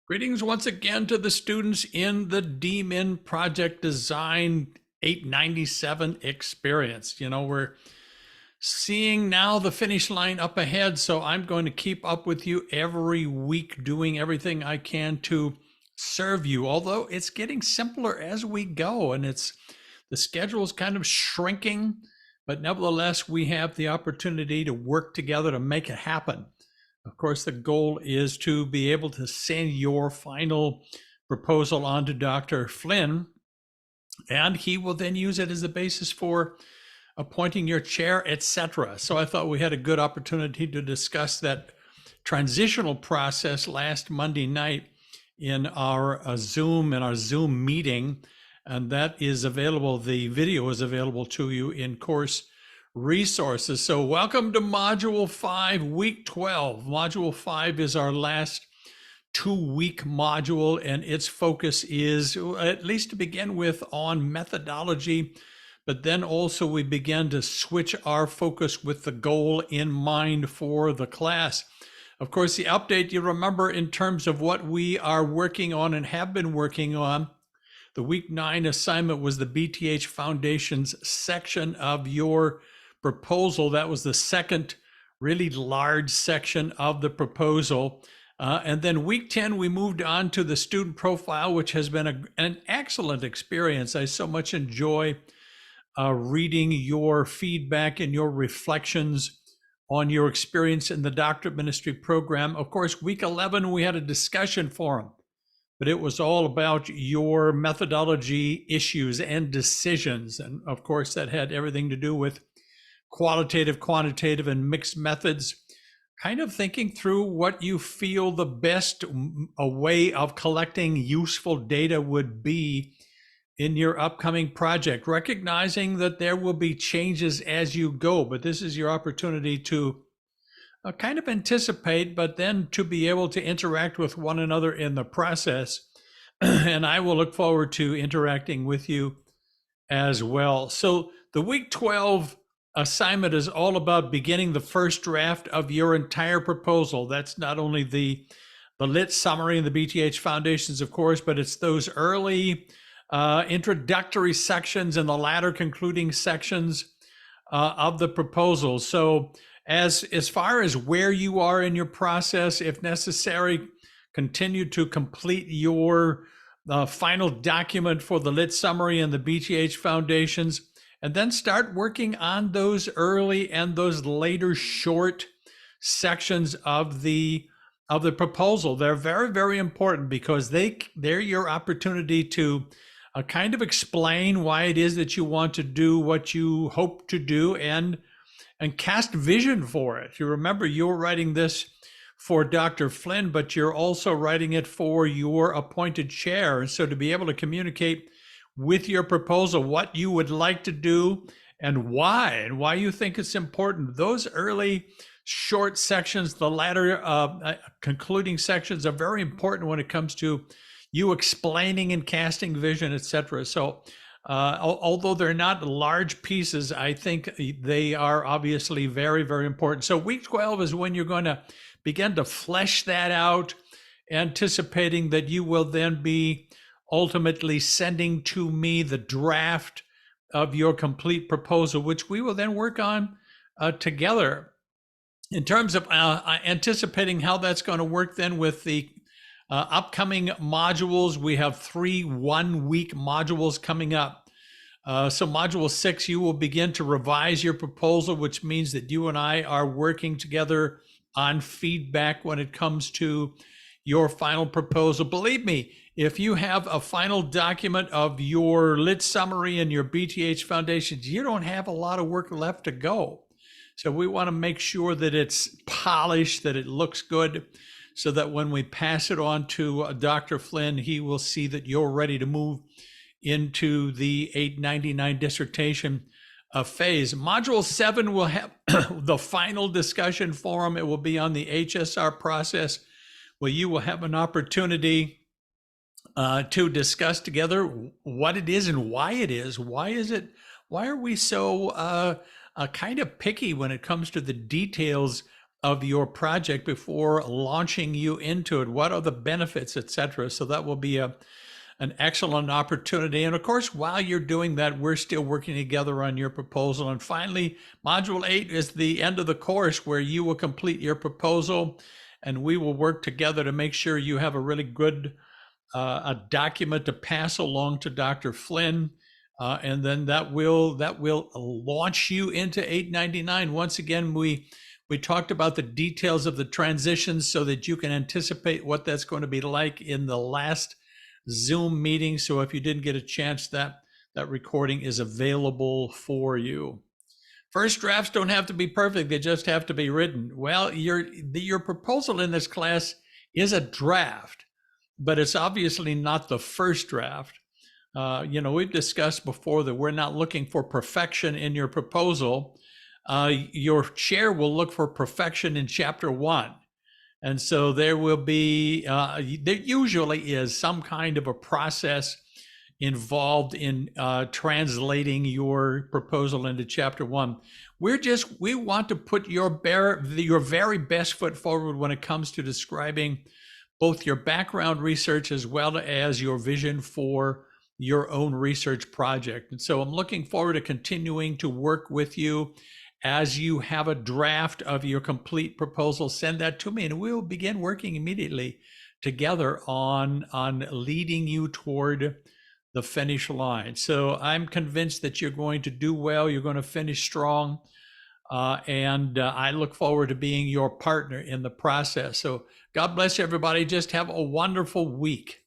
Greetings once again to the students in the DMIN Project Design 897 experience. We're seeing now the finish line up ahead, so I'm going to keep up with you every week, doing everything I can to serve you, although it's getting simpler as we go, and the schedule is kind of shrinking, but nevertheless, we have the opportunity to work together to make it happen. Of course, the goal is to be able to send your final proposal on to Dr. Flynn, and he will then use it as the basis for appointing your chair, etc. So I thought we had a good opportunity to discuss that transitional process last Monday night in our Zoom meeting, and that is available. The video is available to you in course resources. So welcome to Module 5, Week 12. Module 5 is our last 2-week module, and its focus is, at least to begin with, on methodology, but then also we begin to switch our focus with the goal in mind for the class. Of course, the update, you remember, in terms of what we are working on and have been working on, the Week 9 assignment was the BTH Foundations section of your proposal. That was the second really large section of the proposal. And then Week 10, we moved on to the student profile, which has been an excellent experience. I so much enjoy reading your feedback and your reflections on your experience in the doctorate ministry program. Of course, Week 11, we had a discussion forum, but it was all about your methodology issues and decisions. And of course, that had everything to do with qualitative, quantitative, and mixed methods, kind of thinking through what you feel the best way of collecting useful data would be in your upcoming project, recognizing that there will be changes as you go, but this is your opportunity to kind of anticipate, but then to be able to interact with one another in the process. And I will look forward to interacting with you as well. So the Week 12 assignment is all about beginning the first draft of your entire proposal. That's not only the lit summary and the BTH foundations, of course, but it's those early introductory sections and the latter concluding sections of the proposal. So as far as where you are in your process, if necessary, continue to complete your final document for the lit summary and the BTH foundations, and then start working on those early and those later short sections of the proposal. They're very, very important because they're your opportunity to kind of explain why it is that you want to do what you hope to do and cast vision for it. You remember, you're writing this for Dr. Flynn, but you're also writing it for your appointed chair. So to be able to communicate with your proposal what you would like to do and why you think it's important, those early short sections, the latter concluding sections, are very important when it comes to you explaining and casting vision, etc. So although they're not large pieces, I think they are obviously very, very important. So Week 12 is when you're going to begin to flesh that out, anticipating that you will then be ultimately sending to me the draft of your complete proposal, which we will then work on together. In terms of anticipating how that's going to work then with the upcoming modules, we have 3 one-week modules coming up. So Module 6, you will begin to revise your proposal, which means that you and I are working together on feedback when it comes to your final proposal. Believe me, if you have a final document of your lit summary and your BTH foundations, you don't have a lot of work left to go. So we want to make sure that it's polished, that it looks good, so that when we pass it on to Dr. Flynn, he will see that you're ready to move into the 899 dissertation phase. Module 7 will have the final discussion forum. It will be on the HSR process, where you will have an opportunity to discuss together what it is and why it is. Why are we so kind of picky when it comes to the details of your project before launching you into it. What are the benefits, etc.? So that will be an excellent opportunity. And of course, while you're doing that, we're still working together on your proposal. And finally, Module 8 is the end of the course where you will complete your proposal, and we will work together to make sure you have a really good a document to pass along to Dr. Flynn. And then that will launch you into 899. Once again, we talked about the details of the transitions so that you can anticipate what that's going to be like in the last Zoom meeting. So if you didn't get a chance, that recording is available for you. First drafts don't have to be perfect, they just have to be written. Well, your proposal in this class is a draft, but it's obviously not the first draft. We've discussed before that we're not looking for perfection in your proposal. Your chair will look for perfection in chapter 1. And so there will be, there usually is some kind of a process involved in translating your proposal into chapter 1. We want to put your very best foot forward when it comes to describing both your background research as well as your vision for your own research project. And so I'm looking forward to continuing to work with you. As you have a draft of your complete proposal, send that to me and we will begin working immediately together on leading you toward the finish line. So I'm convinced that you're going to do well, you're going to finish strong, and I look forward to being your partner in the process. So God bless everybody. Just have a wonderful week.